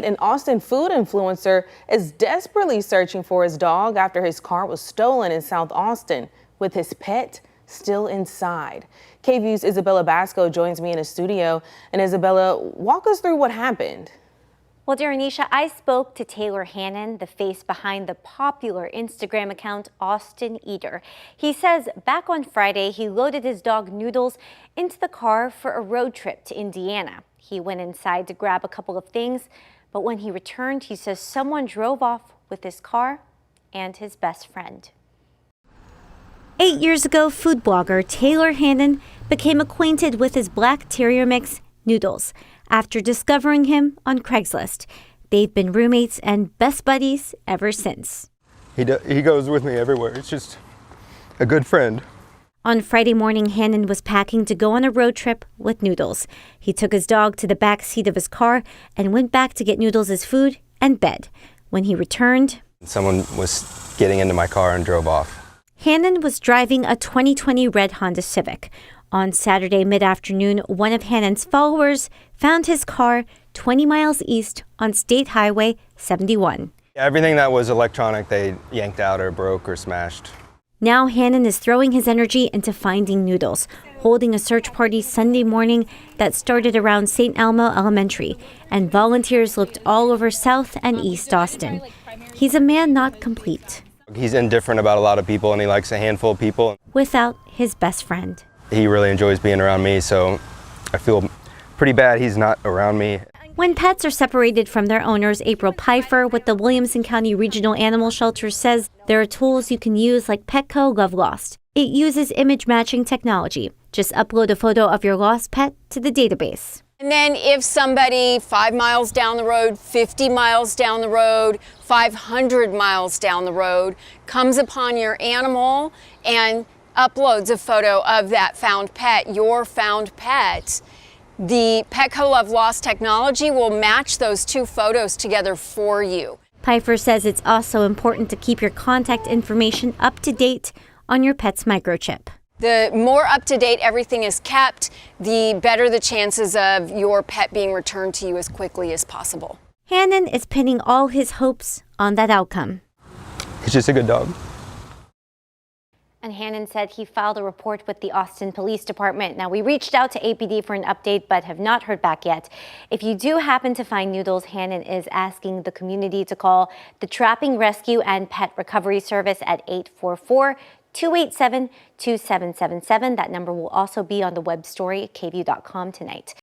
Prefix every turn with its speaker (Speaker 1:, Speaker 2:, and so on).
Speaker 1: An Austin food influencer is desperately searching for his dog after his car was stolen in South Austin with his pet still inside. KVUE's Isabella Basco joins me in a studio. And Isabella, walk us through what happened.
Speaker 2: Well, Daranisha, I spoke to Taylor Hannan, the face behind the popular Instagram account Austin Eater. He says back on Friday, he loaded his dog Noodles into the car for a road trip to Indiana. He went inside to grab a couple of things, but when he returned, he says someone drove off with his car and his best friend. 8 years ago, food blogger Taylor Hannan became acquainted with his black terrier mix, Noodles, after discovering him on Craigslist. They've been roommates and best buddies ever since.
Speaker 3: He goes with me everywhere. It's just a good friend.
Speaker 2: On Friday morning, Hannan was packing to go on a road trip with Noodles. He took his dog to the back seat of his car and went back to get Noodles his food and bed. When he returned,
Speaker 3: someone was getting into my car and drove off.
Speaker 2: Hannan was driving a 2020 red Honda Civic. On Saturday mid-afternoon, one of Hannan's followers found his car 20 miles east on State Highway 71.
Speaker 3: Everything that was electronic, they yanked out or broke or smashed.
Speaker 2: Now Hannan is throwing his energy into finding Noodles, holding a search party Sunday morning that started around St. Elmo Elementary, and volunteers looked all over South and East Austin. He's a man not complete.
Speaker 3: He's indifferent about a lot of people, and he likes a handful of people.
Speaker 2: Without his best friend.
Speaker 3: He really enjoys being around me, so I feel pretty bad he's not around me.
Speaker 2: When pets are separated from their owners, April Pfeiffer with the Williamson County Regional Animal Shelter says there are tools you can use like Petco Love Lost. It uses image matching technology. Just upload a photo of your lost pet to the database.
Speaker 4: And then if somebody 5 miles down the road, 50 miles down the road, 500 miles down the road comes upon your animal and uploads a photo of that found pet, your found pet, the Petco Love Lost technology will match those two photos together for you.
Speaker 2: Pfeiffer says it's also important to keep your contact information up to date on your pet's microchip.
Speaker 4: The more up to date everything is kept, the better the chances of your pet being returned to you as quickly as possible.
Speaker 2: Hannan is pinning all his hopes on that outcome.
Speaker 3: He's just a good dog.
Speaker 2: And Hannan said he filed a report with the Austin Police Department. Now, we reached out to APD for an update, but have not heard back yet. If you do happen to find Noodles, Hannan is asking the community to call the Trapping, Rescue, and Pet Recovery Service at 844-287-2777. That number will also be on the web story at KVUE.com tonight.